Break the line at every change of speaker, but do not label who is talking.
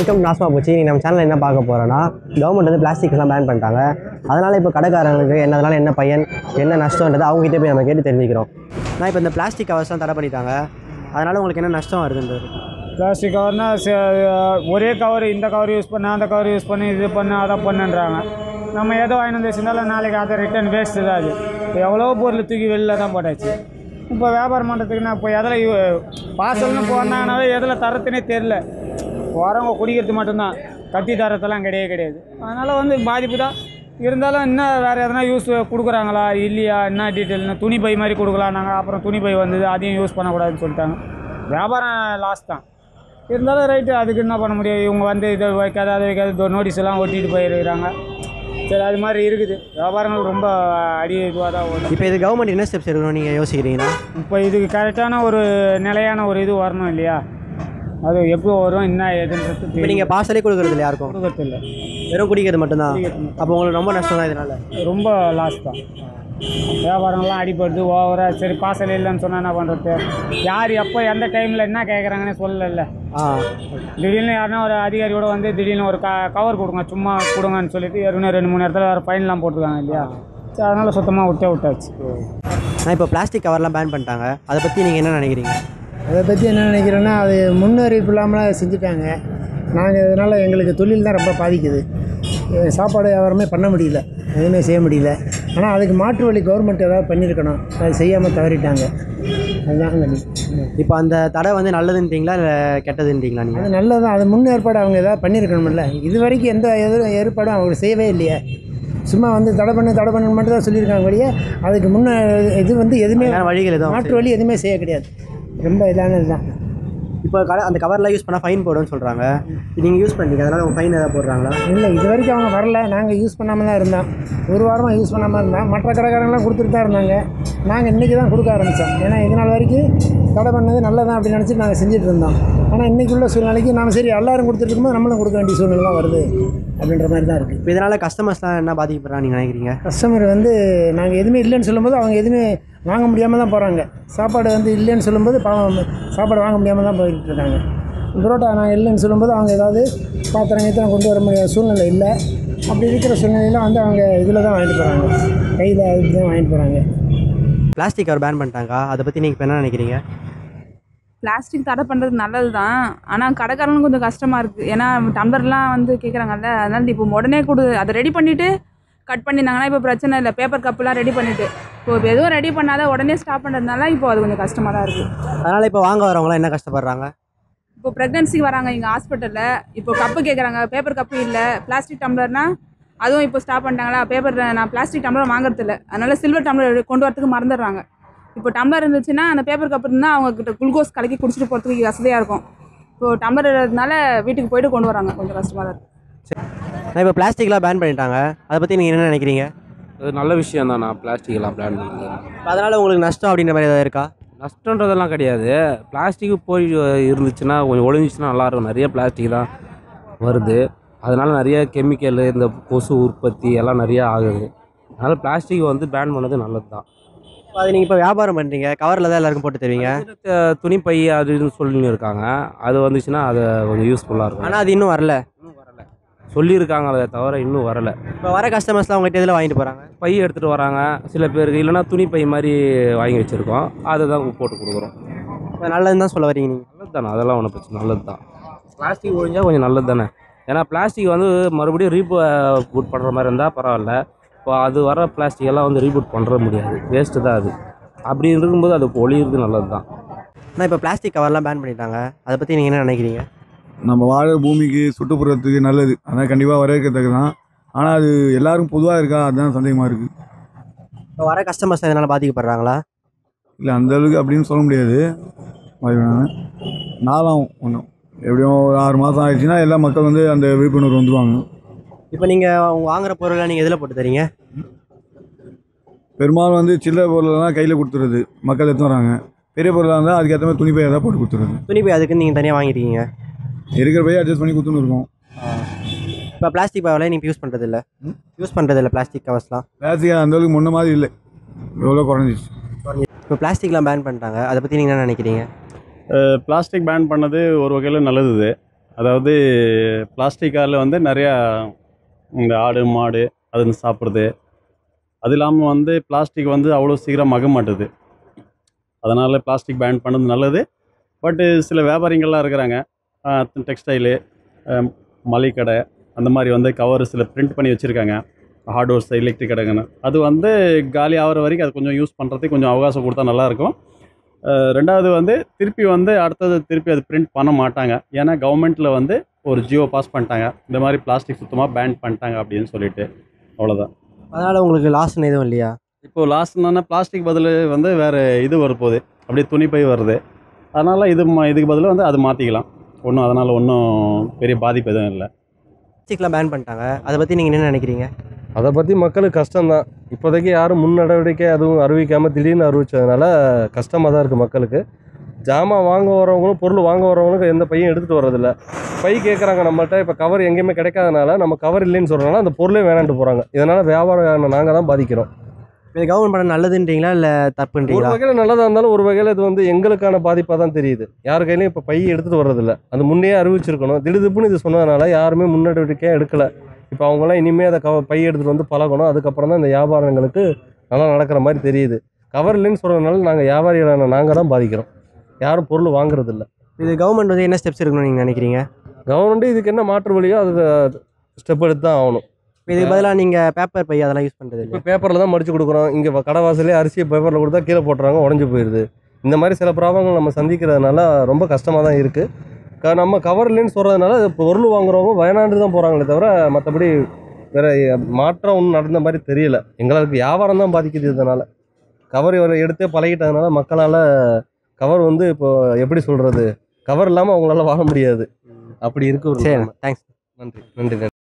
Welcome நாஸ்மா போச்சு. நம்ம சேனலில் என்ன பார்க்க போகிறோன்னா, கவர்மெண்ட் வந்து பிளாஸ்டிக்லாம் பேன் பண்ணிட்டாங்க. அதனால் இப்போ கடைக்காரங்களுக்கு என்னதுனால என்ன பயன், என்ன நஷ்டம்ன்றது அவங்ககிட்ட போய் நம்ம கேட்டு தெரிஞ்சுக்கிறோம். நான் இப்போ இந்த பிளாஸ்டிக் கவர்ஸ்லாம் தடை பண்ணிட்டாங்க, அதனால் உங்களுக்கு என்ன நஷ்டம் வருதுன்றது?
பிளாஸ்டிக் கவர்னால் ஒரே கவர், இந்த கவர் யூஸ் பண்ண, அந்த கவர் யூஸ் பண்ணி, இது பண்ண, அதை பண்ணுன்றாங்க. நம்ம எதோ வாங்கி வந்து வச்சுருந்தாலும் நாளைக்கு அதை ரிட்டன் வேஸ்ட்டு தான். அது இப்போ எவ்வளோ பொருள் தூக்கி வெளில தான் போட்டாச்சு. இப்போ வியாபாரம் பண்ணுறதுக்குன்னா இப்போ எதில் பார்சல்னு போனாங்கனாவே எதில் தரத்துனே தெரில. வரவங்க குடிக்கிறது மட்டும்தான், கட்டி தரத்தெல்லாம் கிடையாது. அதனால் வந்து பாதிப்பு தான். இருந்தாலும் இன்னும் வேறு எதனா யூஸ் கொடுக்குறாங்களா இல்லையா, என்ன டீட்டெயில்னு துணி பை மாதிரி கொடுக்கலாம். நாங்கள் அப்புறம் துணி பை வந்தது, அதையும் யூஸ் பண்ணக்கூடாதுன்னு சொல்லிட்டாங்க. வியாபாரம் லாஸ் தான். இருந்தாலும் ரைட்டு, அதுக்கு என்ன பண்ண முடியும். இவங்க வந்து இதை வைக்காது, அதை வைக்காது, நோட்டீஸ் எல்லாம் ஒட்டிட்டு போயிருக்கிறாங்க. சரி, அது மாதிரி இருக்குது. வியாபாரங்கள் ரொம்ப இதுவாக தான் ஓடும்.
இப்போ இது கவர்மெண்ட் என்ன ஸ்டெப்ஸ் எடுக்கணும் நீங்கள் யோசிக்கிறீங்கன்னா?
இப்போ இதுக்கு கரெக்டான ஒரு நிலையான ஒரு இது வரணும் இல்லையா? அது எப்போ வரும், என்ன ஏதுன்றது.
இப்போ நீங்கள் பார்சலே கொடுக்குறது இல்லை, யாருக்கும்
கொடுக்கறது இல்லை,
வெறும் குடிக்கிறது மட்டும்தான். அப்போ உங்களுக்கு ரொம்ப நஷ்டம் தான். இதனால்
ரொம்ப லாஸ் தான். வியாபாரங்கள்லாம் அடிப்படுது ஓவராக. சரி, பார்சல் இல்லைன்னு சொன்னால் என்ன பண்ணுறது? யார் எப்போ எந்த டைமில் என்ன கேட்குறாங்கன்னு சொல்லல. திடீர்னு யாருன்னா ஒரு அதிகாரியோட வந்து திடீர்னு ஒரு கவர் கொடுங்க, சும்மா கொடுங்கன்னு சொல்லிட்டு ஏற்கனவே 2-3 இடத்துல வேறு ஃபைன்லாம் போட்டுருக்காங்க இல்லையா? சரி, அதனால் சுத்தமாக விட்டாச்சு.
நான் இப்போ பிளாஸ்டிக் கவர்லாம் பேன் பண்ணிட்டாங்க, அதை பற்றி நீங்கள் என்ன நினைக்கிறீங்க?
அதை பற்றி என்ன நினைக்கிறேன்னா, அது முன்னறிவிப்பு இல்லாமல் செஞ்சுட்டாங்க. நாங்கள் இதனால் எங்களுக்கு தொழில் தான் ரொம்ப பாதிக்குது. சாப்பாடு வியாபாரமே பண்ண முடியல, எதுவுமே செய்ய முடியல. ஆனால் அதுக்கு மாற்று வழி கவர்மெண்ட் ஏதாவது பண்ணியிருக்கணும், அது செய்யாமல் தவறிட்டாங்க. அதுதான் கண்டி.
இப்போ அந்த தடை வந்து நல்லதுன்றீங்களா இல்லை கெட்டதுன்றீங்களா நீங்கள்?
அது நல்லது தான். அது முன் ஏற்பாடு அவங்க ஏதாவது பண்ணியிருக்கணும்ல. இது வரைக்கும் எந்த ஏற்பாடும் அவங்க செய்யவே இல்லையே. சும்மா வந்து தடை பண்ணு மட்டும் தான் சொல்லியிருக்காங்க வழியே. அதுக்கு முன்னே இது வந்து எதுவுமே
வழிகள் எதுவும்
மாற்று வழி எதுவுமே செய்ய கிடையாது. ரொம்ப இதானது தான்.
இப்போ அந்த கவர்லாம் யூஸ் பண்ணால் ஃபைன் போடுன்னு சொல்கிறாங்க. நீங்கள் யூஸ் பண்ணுறீங்க, அதனால் உங்கள் ஃபைன் எதாவது போடுறாங்களா?
இல்லை, இது வரைக்கும் அவங்க வரல. நாங்கள் யூஸ் பண்ணாமல் தான் இருந்தோம். ஒரு வாரமாக யூஸ் பண்ணாமல் இருந்தோம். மற்ற கடைக்காரங்களாம் கொடுத்துட்டு தான் இருந்தாங்க. நாங்கள் இன்றைக்கி தான் கொடுக்க ஆரம்பித்தோம். ஏன்னா இதனால் வரைக்கும் தடை பண்ணது நல்லதான் அப்படின்னு நினச்சி நாங்கள் செஞ்சுட்டு இருந்தோம். ஆனால் இன்றைக்கி உள்ள சூழ்நிலைக்கு நாம் சரி எல்லோரும் கொடுத்துட்டு இருக்கும்போது நம்மளும் கொடுக்க வேண்டிய சூழ்நிலை தான் வருது அப்படின்ற மாதிரி தான் இருக்குது.
இப்போ இதனால் கஸ்டமர்ஸ்லாம் என்ன பாதிக்கப்படுறாங்க நீங்கள் நினைக்கிறீங்க?
கஸ்டமர் வந்து நாங்கள் எதுவுமே இல்லைன்னு சொல்லும்போது அவங்க எதுவுமே வாங்க முடியாமல் தான் போகிறாங்க. சாப்பாடு வந்து இல்லைன்னு சொல்லும்போது சாப்பாடு வாங்க முடியாமல் தான் போயிட்டு இருக்காங்க. புரோட்டா நாங்கள் இல்லைன்னு சொல்லும்போது அவங்க ஏதாவது பாத்திரங்கத்தான் கொண்டு வர முடியாத சூழ்நிலை இல்லை. அப்படி இருக்கிற சூழ்நிலையில் வந்து அவங்க இதில் தான் வாங்கிட்டு போகிறாங்க, கையில் இப்படி தான் வாங்கிட்டு போகிறாங்க.
பிளாஸ்டிக் கவர் பேன் பண்ணிட்டாங்க, அதை பற்றி நீங்கள் இப்போ என்ன நினைக்கிறீங்க?
பிளாஸ்டிக் தடை பண்ணுறது நல்லது தான். ஆனால் கடைக்காரங்களும் கொஞ்சம் கஷ்டமாக இருக்குது. ஏன்னா டம்ளர்லாம் வந்து கேட்குறாங்கல்ல, அதனால் இப்போ உடனே அதை ரெடி பண்ணிவிட்டு கட் பண்ணியிருந்தாங்கன்னா இப்போ பிரச்சனை இல்லை. பேப்பர் கப்புலாம் ரெடி பண்ணிவிட்டு இப்போ எதுவும் ரெடி பண்ணாத உடனே ஸ்டாப் பண்ணுறதுனால இப்போ அது கொஞ்சம் கஷ்டமாக தான் இருக்குது.
அதனால் இப்போ வாங்க வரவங்களாம் என்ன கஷ்டப்படுறாங்க?
இப்போ ப்ரெக்னன்சிக்கு வராங்க இங்கே ஹாஸ்பிட்டலில், இப்போ கப்பு கேட்குறாங்க, பேப்பர் கப்பு இல்லை. பிளாஸ்டிக் டம்ளர்னால் அதுவும் இப்போ ஸ்டாப் பண்ணிட்டாங்களா. நான் பிளாஸ்டிக் டம்ளர் வாங்குறது இல்லை, அதனால் சில்வர் டம்ளர் கொண்டு வரத்துக்கு மறந்துடுறாங்க. இப்போ டம்ளர் இருந்துச்சுன்னா அந்த பேப்பர் கப்பு இருந்தால் அவங்கக்கிட்ட குளுக்கோஸ் கலக்கி குடிச்சிட்டு போகிறதுக்கு வசதியாக இருக்கும். இப்போது டம்ளர் இருக்கிறதுனால வீட்டுக்கு போய்ட்டு கொண்டு வராங்க, கொஞ்சம் கஷ்டமாக தான் இருக்குது.
நான் இப்போ பிளாஸ்டிக்லாம் பேன் பண்ணிட்டாங்க, அதை பற்றி நீங்கள் என்ன நினைக்கிறீங்க?
அது நல்ல விஷயம் தான். நான் பிளாஸ்டிக்கெல்லாம் பேன் பண்ணுறது.
அதனால் உங்களுக்கு நஷ்டம் அப்படின்ற மாதிரி ஏதாவது இருக்கா?
நஷ்டன்றதெல்லாம் கிடையாது. பிளாஸ்டிக்கு போய் இருந்துச்சுன்னா கொஞ்சம் ஒழிஞ்சிச்சுன்னா நல்லாயிருக்கும். நிறைய பிளாஸ்டிக் தான் வருது, அதனால் நிறைய கெமிக்கல், இந்த கொசு உற்பத்தி எல்லாம் நிறையா ஆகுது. அதனால் பிளாஸ்டிக் வந்து பேன் பண்ணது நல்லது தான்.
அது நீங்கள் இப்போ வியாபாரம் பண்ணுறீங்க, கவரில் தான் எல்லாருக்கும் போட்டு தருவீங்க.
துணி பை அதுன்னு சொல்லின்னு இருக்காங்க, அது வந்துச்சுன்னா அது கொஞ்சம் யூஸ்ஃபுல்லாக இருக்கும்.
ஆனால் அது இன்னும் வரல.
சொல்லியிருக்காங்க, அதை தவிர இன்னும் வரலை.
இப்போ வர கஸ்டமர்ஸ்லாம் உங்கள்கிட்ட இதில் வாங்கிட்டு போகிறாங்க,
பை எடுத்துகிட்டு வராங்க. சில பேருக்கு இல்லைனா துணி பை மாதிரி வாங்கி வச்சுருக்கோம், அதை தான் போட்டு கொடுக்குறோம்.
இப்போ நல்லதுன்னு தான் சொல்ல வரீங்க நீங்கள்?
நல்லது தானே, அதெல்லாம் ஒன்றும் பிரச்சனை, நல்லது தான். பிளாஸ்டிக் ஒழிஞ்சால் கொஞ்சம் நல்லது தானே. ஏன்னா பிளாஸ்டிக் வந்து மறுபடியும் ரீபூட் பண்ணுற மாதிரி இருந்தால் பரவாயில்ல. இப்போ அது வர பிளாஸ்டிக் எல்லாம் வந்து ரீபூட் பண்ணுற முடியாது, வேஸ்ட்டு தான் அது. அப்படி இருக்கும்போது அது ஒழியிறது நல்லது தான்.
ஆனால் இப்போ பிளாஸ்டிக் கவர்லாம் பேன் பண்ணிட்டாங்க, அதை பற்றி நீங்கள் என்ன நினைக்கிறீங்க?
நம்ம வாழ பூமிக்கு சுற்றுப்புறத்துக்கு நல்லது, அதான் கண்டிப்பாக வரவேற்கத்தக்க தான். ஆனால் அது எல்லாரும் பொதுவாக இருக்கா, அதுதான் சந்தேகமாக இருக்குது.
இப்போ வர கஸ்டமர்ஸ் இதனால் பாதிக்கப்படுறாங்களா?
இல்லை, அந்தளவுக்கு அப்படின்னு சொல்ல முடியாது. நாளாகும் ஒன்றும், எப்படியும் ஒரு 6 மாதம் ஆயிடுச்சுன்னா எல்லா மக்கள் வந்து அந்த விழிப்புணர்வு வந்துடுவாங்க.
இப்போ நீங்கள் அவங்க வாங்குகிற பொருளை நீங்கள் எதில் போட்டு தரீங்க?
பெரும்பாலும் வந்து சில்லறை பொருளெல்லாம் கையில் கொடுத்துருது, மக்கள் எடுத்து வராங்க. பெரிய பொருளாக இருந்தால் அதுக்கேற்ற மாதிரி துணி பையை தான் போட்டு கொடுத்துருது.
துணி பை அதுக்குன்னு நீங்கள் தனியாக வாங்கியிருக்கீங்க?
இருக்கிற பையை அட்ஜஸ்ட் பண்ணி கொடுத்துன்னு இருக்கோம்.
இப்போ பிளாஸ்டிக் பையெல்லாம் நீங்கள் யூஸ் பண்ணுறதில்ல? பிளாஸ்டிக் கவர்ஸ்லாம்
பிளாஸ்டிக் அந்தளவுக்கு முன்ன மாதிரி இல்லை, எவ்வளோ குறைஞ்சிச்சு.
இப்போ பிளாஸ்டிக்லாம் பேன் பண்ணிட்டாங்க, அதை பற்றி நீங்கள் என்ன நினைக்கிறீங்க?
பிளாஸ்டிக் பேன் பண்ணது ஒரு வகையில் நல்லது. அதாவது பிளாஸ்டிக்கால் வந்து நிறையா இந்த ஆடு மாடு அது சாப்பிட்றது. அது இல்லாமல் வந்து பிளாஸ்டிக் வந்து அவ்வளோ சீக்கிரம் மக மாட்டுது. அதனால் பிளாஸ்டிக் பேன் பண்ணது நல்லது. பட்டு சில வியாபாரிகள்லாம் இருக்கிறாங்க, டெக்ஸ்டைலு, மளிகை கடை அந்த மாதிரி வந்து கவர் சில பிரிண்ட் பண்ணி வச்சுருக்காங்க, ஹார்ட்வேர்ஸ் எலக்ட்ரிக் கடைங்கன்னு. அது வந்து காலி ஆகிற வரைக்கும் அது கொஞ்சம் யூஸ் பண்ணுறதுக்கு கொஞ்சம் அவகாசம் கொடுத்தா நல்லாயிருக்கும். ரெண்டாவது வந்து திருப்பி வந்து அடுத்தது திருப்பி அது பிரிண்ட் பண்ண மாட்டாங்க. ஏன்னா கவர்மெண்ட்டில் வந்து ஒரு ஜியோ பாஸ் பண்ணிட்டாங்க, இந்த மாதிரி பிளாஸ்டிக் சுத்தமாக பேன் பண்ணிட்டாங்க அப்படின்னு சொல்லிட்டு. அவ்வளோதான்.
அதனால் உங்களுக்கு லாஸ்ன்னு எதுவும் இல்லையா?
இப்போது லாஸ்ட்னா பிளாஸ்டிக் பதில் வந்து வேறு இது வரப்போகுது, அப்படியே துணி பை வருது. அதனால் இதுக்கு பதிலாக வந்து அது மாற்றிக்கலாம். அதனால் ஒன்றும் பெரிய பாதிப்பு எதுவும் இல்லை.
பிளாஸ்டிக்லாம் பேன் பண்ணிட்டாங்க, அதை பற்றி நீங்கள் என்ன நினைக்கிறீங்க?
அதை பற்றி மக்களுக்கு கஷ்டம்தான். இப்போதைக்கு யாரும் முன் நடவடிக்கை அதுவும் அறிவிக்காமல் திடீர்னு அறிவித்ததுனால கஷ்டமாக தான் இருக்குது மக்களுக்கு. ஜாமான் வாங்க வரவங்களும் பொருள் வாங்க வரவங்களுக்கும் எந்த பையும் எடுத்துகிட்டு வர்றதில்ல. பை கேட்குறாங்க நம்மள்கிட்ட. இப்போ கவர் எங்கேயுமே கிடைக்காதனால நம்ம கவர் இல்லைன்னு சொல்கிறனால அந்த பொருளே வேணான்ட்டு போகிறாங்க. இதனால் வியாபாரம் நாங்கள் தான் பாதிக்கிறோம்.
இது கவர்மெண்ட் பண்ண நல்லதுன்றீங்களா இல்லை
ஒரு
தப்புன்றீங்களா?
வகையில் நல்லதாக இருந்தாலும் ஒரு வகையில் இது வந்து எங்களுக்கான பாதிப்பாக தான் தெரியுது. யார் கையிலையும் இப்போ பை எடுத்துகிட்டு வர்றதில்ல. அது முன்னே அறிவிச்சிருக்கணும். திடுதிப்புன்னு இது சொன்னதுனால யாருமே முன்னெடுக்கையாக எடுக்கலை. இப்போ அவங்களாம் இனிமேல் அதை பை எடுத்துகிட்டு வந்து பழகணும். அதுக்கப்புறம் தான் இந்த வியாபாரங்களுக்கு நல்லா நடக்கிற மாதிரி தெரியுது. கவர் இல்லைன்னு சொல்கிறதுனால நாங்கள் வியாபாரிகளான நாங்கள் தான் பாதிக்கிறோம், யாரும் பொருள் வாங்குறதில்ல.
இது கவர்மெண்ட் வந்து என்ன ஸ்டெப்ஸ் எடுக்கணும்னு நீங்கள் நினைக்கிறீங்க?
கவர்மெண்ட்டு இதுக்கு என்ன மாற்று வழியோ அது ஸ்டெப் எடுத்து தான் ஆகணும்.
இதுக்கு பதிலாக நீங்கள் பேப்பர் பை அதெல்லாம் யூஸ் பண்ணுறது
இப்போ பேப்பரில் தான் மடிச்சு கொடுக்குறோம். இங்கே கடை வாசலே அரிசியை பேப்பரில் கொடுத்தா கீழே போட்டுறாங்க, உடஞ்சி போயிடுது. இந்த மாதிரி சில ப்ராப்ளங்கள் நம்ம சந்திக்கிறதுனால ரொம்ப கஷ்டமாக தான் இருக்குது. நம்ம கவர் இல்லைன்னு சொல்கிறதுனால பொருள் வாங்குறவங்க வயநாடு தான் போகிறாங்களே தவிர மற்றபடி வேறு மாற்றம் ஒன்றும் நடந்த மாதிரி தெரியல. எங்களுக்கு வியாபாரம் தான் பாதிக்குது. இதனால் கவர் எடுத்தே பழகிட்டதுனால மக்களால் கவர் வந்து இப்போ எப்படி சொல்கிறது, கவர் இல்லாமல் அவங்களால வாழ முடியாது. அப்படி இருக்கு ஒரு.
சரி, தேங்க்ஸ்.
நன்றி நன்றி நன்றி.